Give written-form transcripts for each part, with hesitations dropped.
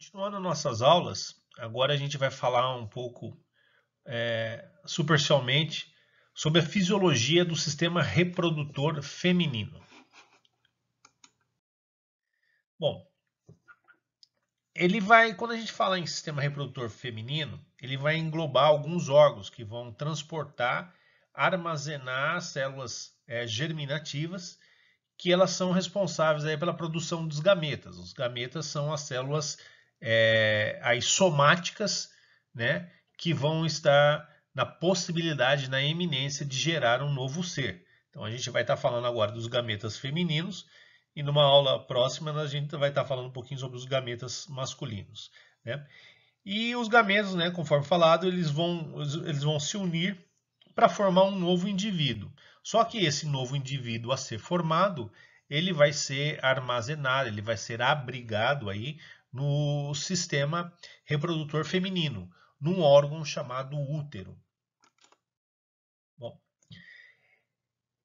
Continuando nossas aulas, agora a gente vai falar um pouco superficialmente sobre a fisiologia do sistema reprodutor feminino. Bom, quando a gente fala em sistema reprodutor feminino, ele vai englobar alguns órgãos que vão transportar, armazenar células germinativas, que elas são responsáveis aí pela produção dos gametas. Os gametas são as células aí somáticas, né, que vão estar na possibilidade, na iminência de gerar um novo ser. Então a gente vai estar falando agora dos gametas femininos e numa aula próxima a gente vai estar falando um pouquinho sobre os gametas masculinos, né? E os gametas, né, conforme falado, eles vão se unir para formar um novo indivíduo. Só que esse novo indivíduo a ser formado, ele vai ser armazenado, ele vai ser abrigado aí no sistema reprodutor feminino, num órgão chamado útero. Bom,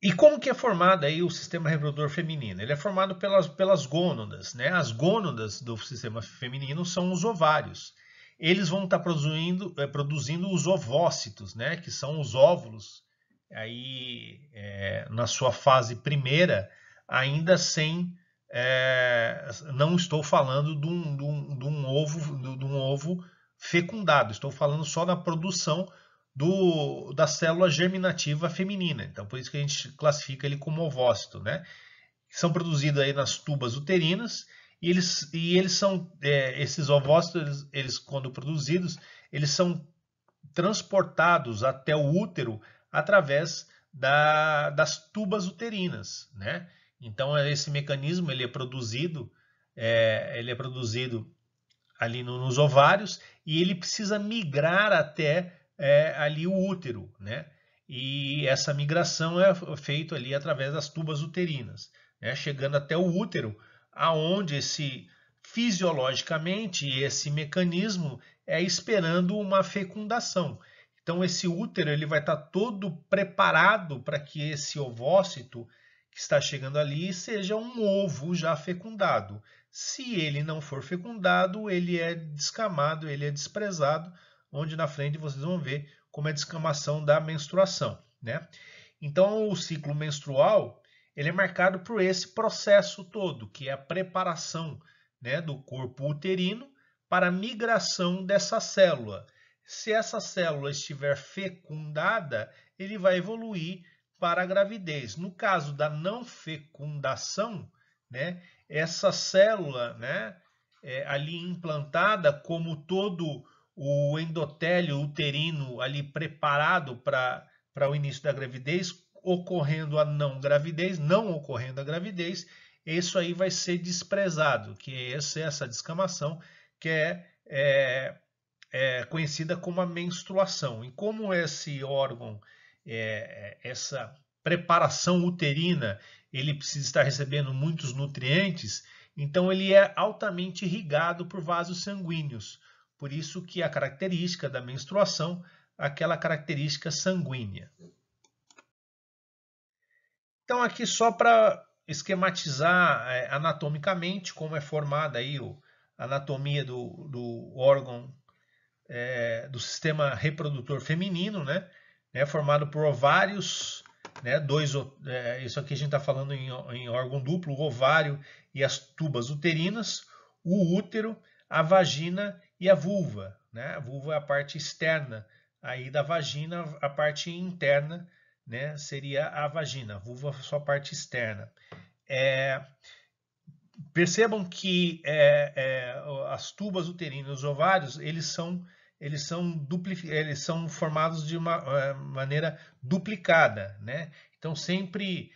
e como que é formado aí o sistema reprodutor feminino? Ele é formado pelas gônadas, né? As gônadas do sistema feminino são os ovários. Eles vão estar produzindo os ovócitos, né? Que são os óvulos aí na sua fase primeira, ainda sem não estou falando de um ovo fecundado, estou falando só da produção da célula germinativa feminina. Então, por isso que a gente classifica ele como ovócito, né? São produzidos aí nas tubas uterinas e eles são esses ovócitos, eles quando produzidos, eles são transportados até o útero através das tubas uterinas, né? Então esse mecanismo ele é produzido ali nos ovários e ele precisa migrar até ali o útero, né? E essa migração é feita ali através das tubas uterinas, né? Chegando até o útero, aonde fisiologicamente esse mecanismo é esperando uma fecundação. Então esse útero ele vai estar todo preparado para que esse ovócito que está chegando ali seja um ovo já fecundado. Se ele não for fecundado, ele é descamado, ele é desprezado, onde na frente vocês vão ver como é a descamação da menstruação, né? Então o ciclo menstrual ele é marcado por esse processo todo, que é a preparação, né, do corpo uterino para a migração dessa célula. Se essa célula estiver fecundada, ele vai evoluir para a gravidez. No caso da não fecundação, né, essa célula, né, ali implantada, como todo o endotélio uterino ali preparado para o início da gravidez, ocorrendo a não gravidez, não ocorrendo a gravidez, isso aí vai ser desprezado, que é essa descamação, que é conhecida como a menstruação. E como esse órgão, essa preparação uterina, ele precisa estar recebendo muitos nutrientes, então ele é altamente irrigado por vasos sanguíneos. Por isso que a característica da menstruação, aquela característica sanguínea. Então aqui só para esquematizar anatomicamente como é formada aí a anatomia do órgão do sistema reprodutor feminino, né? Formado por ovários, né? Isso aqui a gente está falando em órgão duplo, o ovário e as tubas uterinas, o útero, a vagina e a vulva, né? A vulva é a parte externa aí da vagina, a parte interna, né, seria a vagina, a vulva é só a parte externa. Percebam que as tubas uterinas, os ovários, eles são formados de uma maneira duplicada, né? Então sempre,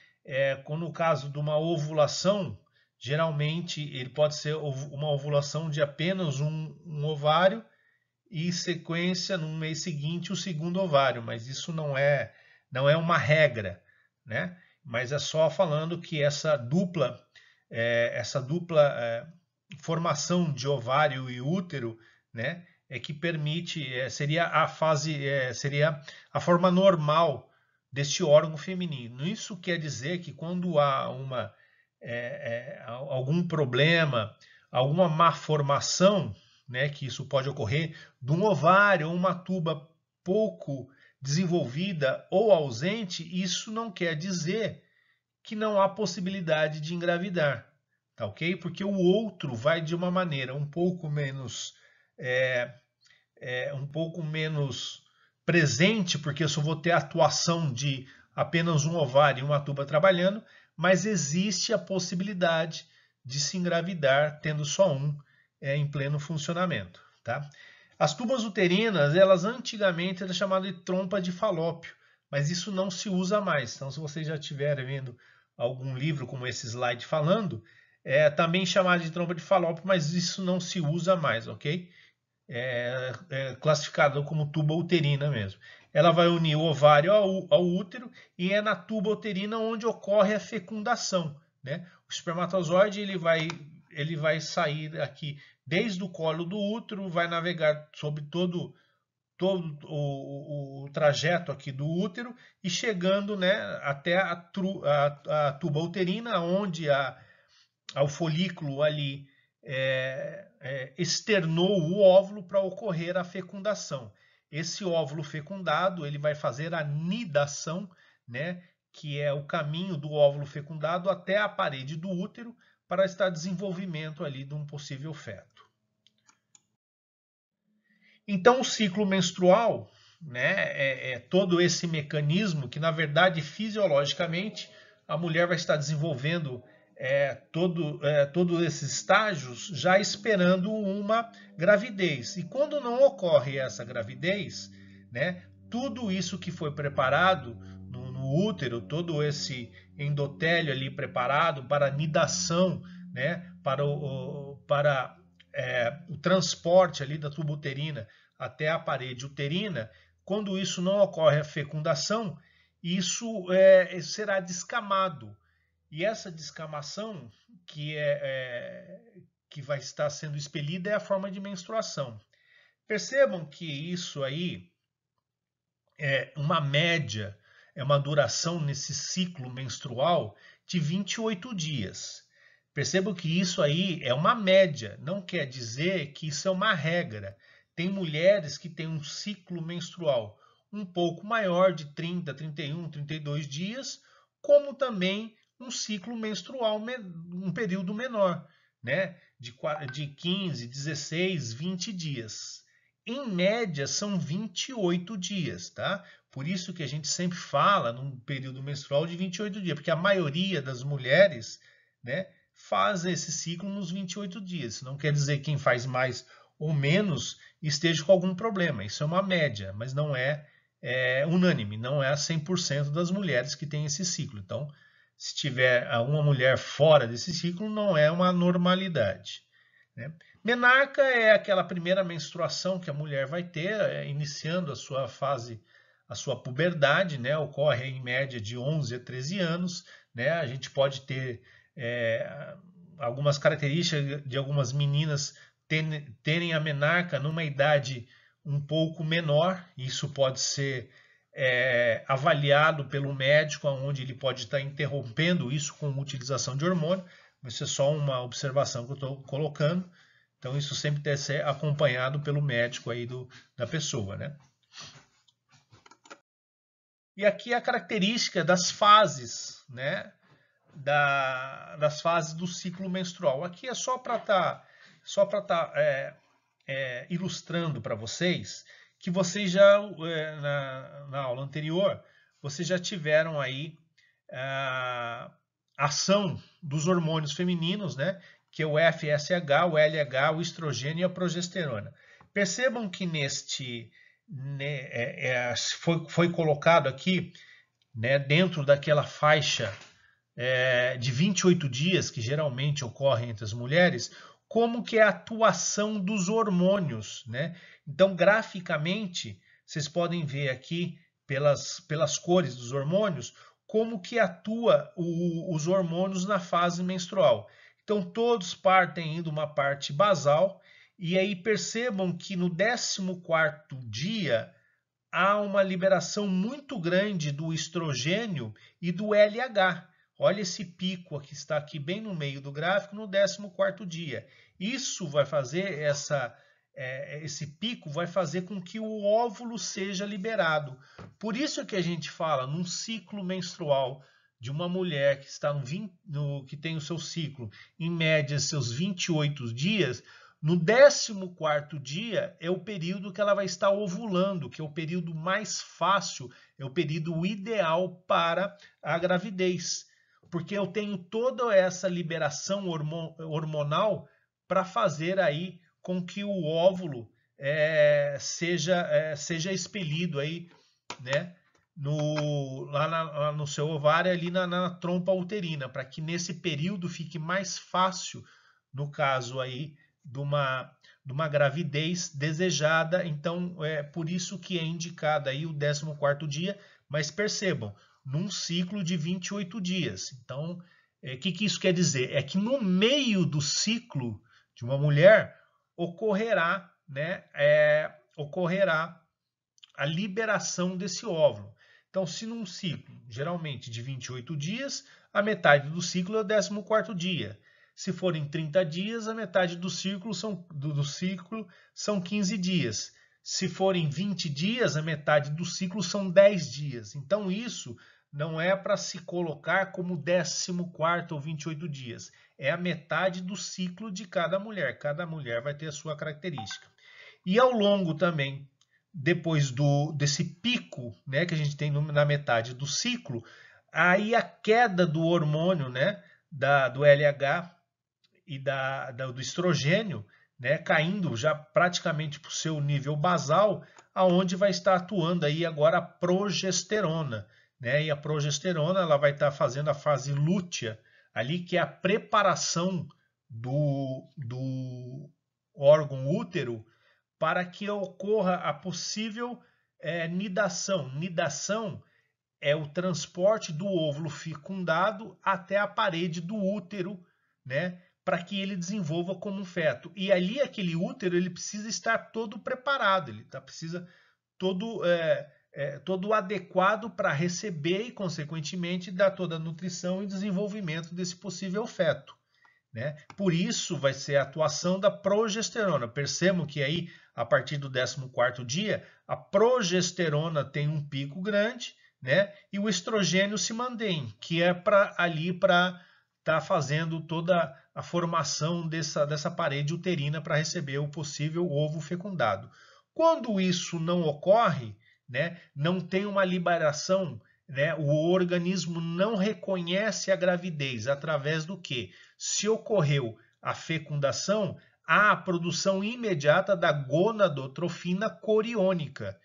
no caso de uma ovulação, geralmente ele pode ser uma ovulação de apenas um ovário e em sequência no mês seguinte o segundo ovário, mas isso não é uma regra, né? Mas é só falando que essa dupla formação de ovário e útero, né, que permite, seria a forma normal deste órgão feminino. Isso quer dizer que quando há algum problema, alguma má formação, né, que isso pode ocorrer, de um ovário ou uma tuba pouco desenvolvida ou ausente, isso não quer dizer que não há possibilidade de engravidar, tá ok? Porque o outro vai de uma maneira um pouco menos presente, porque eu só vou ter a atuação de apenas um ovário e uma tuba trabalhando, mas existe a possibilidade de se engravidar tendo só um em pleno funcionamento, tá? As tubas uterinas, elas antigamente eram chamadas de trompa de falópio, mas isso não se usa mais. Então, se vocês já estiverem vendo algum livro como esse slide falando, também chamado de trompa de falópio, mas isso não se usa mais, ok? É classificado como tuba uterina mesmo. Ela vai unir o ovário ao útero e é na tuba uterina onde ocorre a fecundação, né? O espermatozoide ele vai sair aqui desde o colo do útero, vai navegar sobre todo o trajeto aqui do útero e chegando, né, até a tuba uterina, onde o folículo ali externou o óvulo para ocorrer a fecundação. Esse óvulo fecundado ele vai fazer a nidação, né, que é o caminho do óvulo fecundado até a parede do útero para estar desenvolvimento ali de um possível feto. Então, o ciclo menstrual, né, é todo esse mecanismo que, na verdade, fisiologicamente, a mulher vai estar desenvolvendo todos esses estágios já esperando uma gravidez. E quando não ocorre essa gravidez, né, tudo isso que foi preparado no útero, todo esse endotélio ali preparado para a nidação, né, para o transporte ali da tuba uterina até a parede uterina, quando isso não ocorre a fecundação, isso será descamado. E essa descamação que vai estar sendo expelida é a forma de menstruação. Percebam que isso aí é uma média, é uma duração nesse ciclo menstrual de 28 dias. Percebam que isso aí é uma média, não quer dizer que isso é uma regra. Tem mulheres que têm um ciclo menstrual um pouco maior, de 30, 31, 32 dias, como também um ciclo menstrual, um período menor, né? de 15, 16, 20 dias. Em média, são 28 dias, tá? Por isso que a gente sempre fala num período menstrual de 28 dias, porque a maioria das mulheres, né, faz esse ciclo nos 28 dias. Isso não quer dizer que quem faz mais ou menos esteja com algum problema. Isso é uma média, mas não é unânime, não é 100% das mulheres que têm esse ciclo. Então, se tiver uma mulher fora desse ciclo, não é uma normalidade, né? Menarca é aquela primeira menstruação que a mulher vai ter, iniciando a sua fase, a sua puberdade, né? Ocorre em média de 11 a 13 anos, né? A gente pode ter algumas características de algumas meninas terem a menarca numa idade um pouco menor. Isso pode ser avaliado pelo médico, onde ele pode estar interrompendo isso com utilização de hormônio. Isso é só uma observação que eu estou colocando. Então, isso sempre deve ser acompanhado pelo médico aí da pessoa, né? E aqui a característica das fases, né? Das fases do ciclo menstrual. Aqui é só para estar ilustrando para vocês que vocês já, na aula anterior, vocês já tiveram aí a ação dos hormônios femininos, né? Que é o FSH, o LH, o estrogênio e a progesterona. Percebam que foi colocado aqui, né, dentro daquela faixa de 28 dias, que geralmente ocorre entre as mulheres, como que é a atuação dos hormônios, né? Então, graficamente, vocês podem ver aqui, pelas cores dos hormônios, como que atua os hormônios na fase menstrual. Então, todos partem de uma parte basal, e aí percebam que no 14º dia há uma liberação muito grande do estrogênio e do LH. Olha esse pico que está aqui bem no meio do gráfico no 14º dia. Isso vai fazer esse pico vai fazer com que o óvulo seja liberado. Por isso que a gente fala num ciclo menstrual de uma mulher que está que tem o seu ciclo, em média, seus 28 dias, no 14º dia é o período que ela vai estar ovulando, que é o período mais fácil, é o período ideal para a gravidez. Porque eu tenho toda essa liberação hormonal para fazer aí com que o óvulo seja expelido aí, né, lá no seu ovário, ali na trompa uterina, para que nesse período fique mais fácil, no caso aí de uma gravidez desejada. Então, é por isso que é indicado aí o 14º dia, mas percebam, num ciclo de 28 dias. Então, o que isso quer dizer? É que no meio do ciclo de uma mulher ocorrerá, né, ocorrerá a liberação desse óvulo. Então, se num ciclo, geralmente de 28 dias, a metade do ciclo é o 14º dia. Se forem 30 dias, a metade do ciclo são 15 dias. Se forem 20 dias, a metade do ciclo são 10 dias. Então, isso não é para se colocar como 14º ou 28 dias. É a metade do ciclo de cada mulher. Cada mulher vai ter a sua característica. E ao longo também, depois desse pico, né, que a gente tem na metade do ciclo, aí a queda do hormônio, né, do LH e do estrogênio, né, caindo já praticamente para o seu nível basal, aonde vai estar atuando aí agora a progesterona, né? E a progesterona ela vai estar fazendo a fase lútea ali, que é a preparação do órgão útero para que ocorra a possível nidação. Nidação é o transporte do óvulo fecundado até a parede do útero, né, para que ele desenvolva como um feto. E ali aquele útero ele precisa estar todo preparado, ele precisa todo adequado para receber e, consequentemente, dar toda a nutrição e desenvolvimento desse possível feto, né? Por isso vai ser a atuação da progesterona. Percebam que aí, a partir do 14º dia, a progesterona tem um pico grande, né? E o estrogênio se mantém, que é para estar fazendo toda a formação dessa parede uterina para receber o possível ovo fecundado. Quando isso não ocorre, né, não tem uma liberação, né, o organismo não reconhece a gravidez através do quê? Se ocorreu a fecundação, há a produção imediata da gonadotrofina coriônica.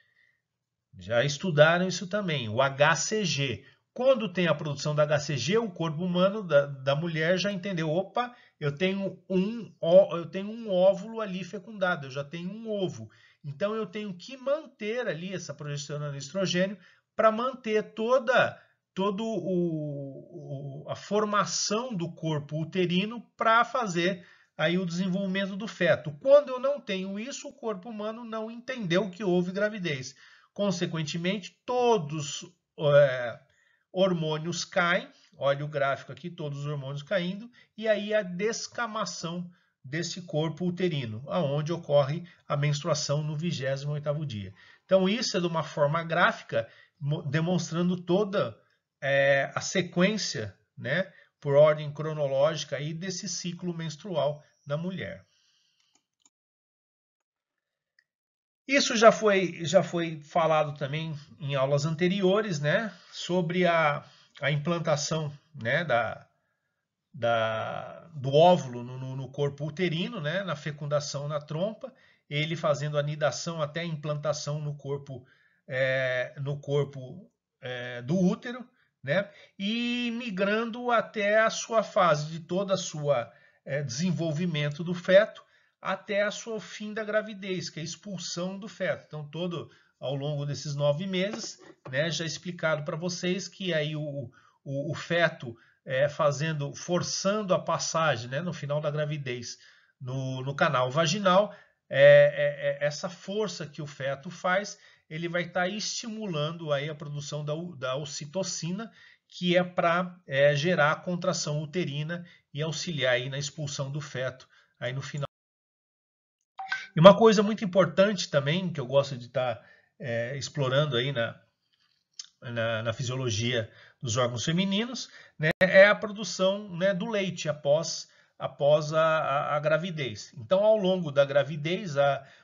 Já estudaram isso também, o HCG. Quando tem a produção da HCG, o corpo humano da mulher já entendeu, opa, eu tenho um óvulo ali fecundado, eu já tenho um ovo. Então eu tenho que manter ali essa progesterona e estrogênio para manter toda a formação do corpo uterino para fazer aí o desenvolvimento do feto. Quando eu não tenho isso, o corpo humano não entendeu que houve gravidez. Consequentemente, todos hormônios caem, olha o gráfico aqui, todos os hormônios caindo, e aí a descamação desse corpo uterino, aonde ocorre a menstruação no 28º dia. Então isso é de uma forma gráfica, demonstrando toda a sequência, né, por ordem cronológica aí desse ciclo menstrual da mulher. Isso já foi falado também em aulas anteriores, né, sobre a implantação, né, do óvulo no corpo uterino, né, na fecundação na trompa, ele fazendo a nidação até a implantação no corpo do útero, né, e migrando até a sua fase de toda a sua desenvolvimento do feto, até o fim da gravidez, que é a expulsão do feto. Então, todo ao longo desses 9 meses, né, já explicado para vocês que aí o feto forçando a passagem, né, no final da gravidez no canal vaginal, essa força que o feto faz, ele vai estar estimulando aí a produção da ocitocina, que é para gerar a contração uterina e auxiliar aí na expulsão do feto aí no final. E uma coisa muito importante também, que eu gosto de estar explorando aí na fisiologia dos órgãos femininos, né, é a produção, né, do leite após a gravidez. Então, ao longo da gravidez,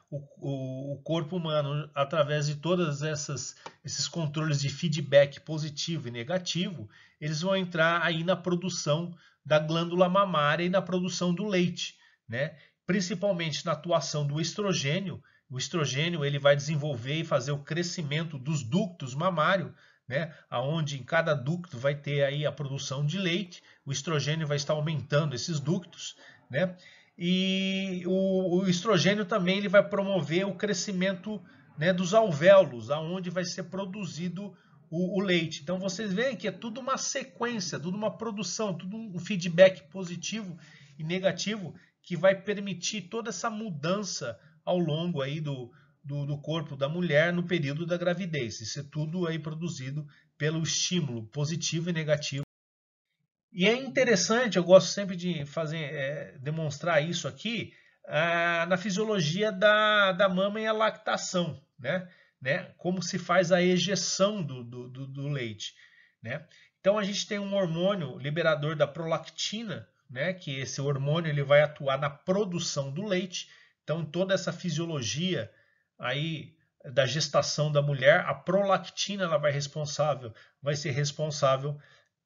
o corpo humano, através de todos esses controles de feedback positivo e negativo, eles vão entrar aí na produção da glândula mamária e na produção do leite, né? Principalmente na atuação do estrogênio. O estrogênio ele vai desenvolver e fazer o crescimento dos ductos mamários, né? Aonde em cada ducto vai ter aí a produção de leite, o estrogênio vai estar aumentando esses ductos, né? E o estrogênio também ele vai promover o crescimento, né, dos alvéolos, aonde vai ser produzido o leite. Então vocês veem que é tudo uma sequência, tudo uma produção, tudo um feedback positivo e negativo que vai permitir toda essa mudança ao longo aí do corpo da mulher no período da gravidez. Isso é tudo aí produzido pelo estímulo positivo e negativo. E é interessante, eu gosto sempre de demonstrar isso aqui na fisiologia da mama e a lactação, né? Como se faz a ejeção do leite, né? Então a gente tem um hormônio liberador da prolactina, né? Que esse hormônio ele vai atuar na produção do leite. Então toda essa fisiologia aí da gestação da mulher, a prolactina ela vai ser responsável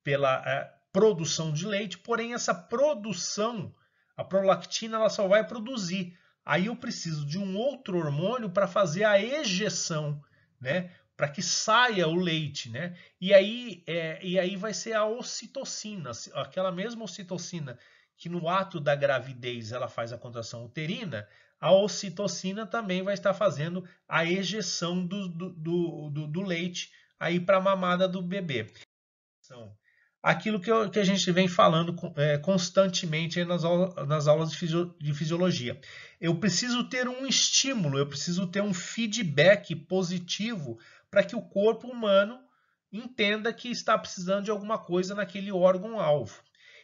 pela produção de leite, porém essa produção, a prolactina, ela só vai produzir. Aí eu preciso de um outro hormônio para fazer a ejeção, né? Para que saia o leite, né? E aí vai ser a ocitocina, aquela mesma ocitocina que no ato da gravidez ela faz a contração uterina, a ocitocina também vai estar fazendo a ejeção do leite aí para a mamada do bebê. Aquilo que a gente vem falando constantemente nas aulas de fisiologia. Eu preciso ter um estímulo, eu preciso ter um feedback positivo para que o corpo humano entenda que está precisando de alguma coisa naquele órgão-alvo.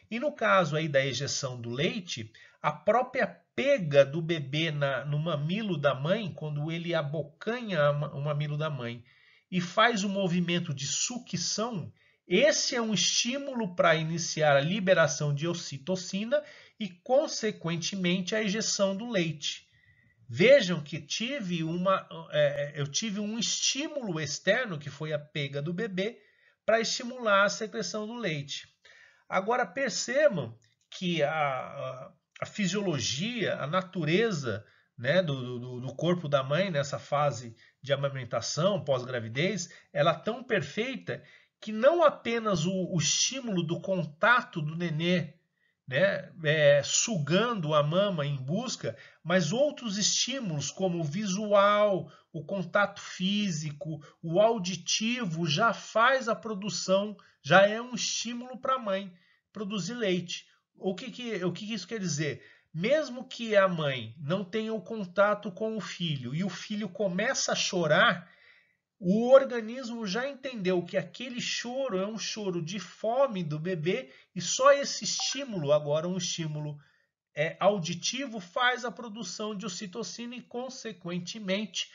E no caso aí da ejeção do leite, a própria pega do bebê no mamilo da mãe, quando ele abocanha o mamilo da mãe e faz o movimento de sucção, esse é um estímulo para iniciar a liberação de ocitocina e, consequentemente, a ejeção do leite. Vejam que eu tive um estímulo externo, que foi a pega do bebê, para estimular a secreção do leite. Agora percebam que a fisiologia, a natureza, né, do corpo da mãe nessa fase de amamentação, pós-gravidez, ela é tão perfeita que não apenas o estímulo do contato do nenê, né, sugando a mama em busca, mas outros estímulos como o visual, o contato físico, o auditivo já faz a produção, já é um estímulo para a mãe produzir leite. O que isso quer dizer? Mesmo que a mãe não tenha o contato com o filho e o filho começa a chorar, o organismo já entendeu que aquele choro é um choro de fome do bebê e só esse estímulo, agora um estímulo auditivo, faz a produção de ocitocina e, consequentemente,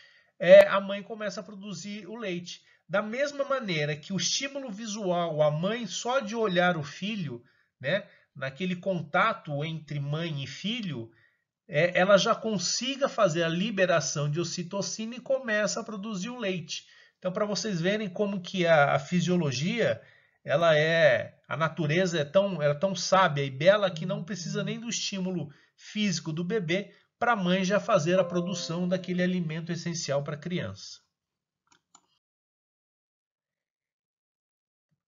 a mãe começa a produzir o leite. Da mesma maneira que o estímulo visual, a mãe só de olhar o filho, né, naquele contato entre mãe e filho, ela já consiga fazer a liberação de ocitocina e começa a produzir o leite. Então, para vocês verem como que a fisiologia, a natureza é tão sábia e bela que não precisa nem do estímulo físico do bebê para a mãe já fazer a produção daquele alimento essencial para a criança.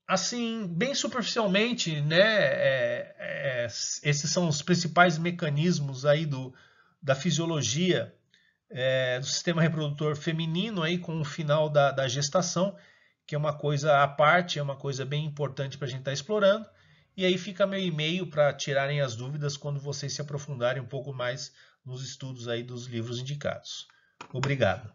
Assim, bem superficialmente, né, esses são os principais mecanismos aí da fisiologia do sistema reprodutor feminino aí com o final da gestação, que é uma coisa à parte, é uma coisa bem importante para a gente estar explorando. E aí fica meu e-mail para tirarem as dúvidas quando vocês se aprofundarem um pouco mais nos estudos aí dos livros indicados. Obrigado.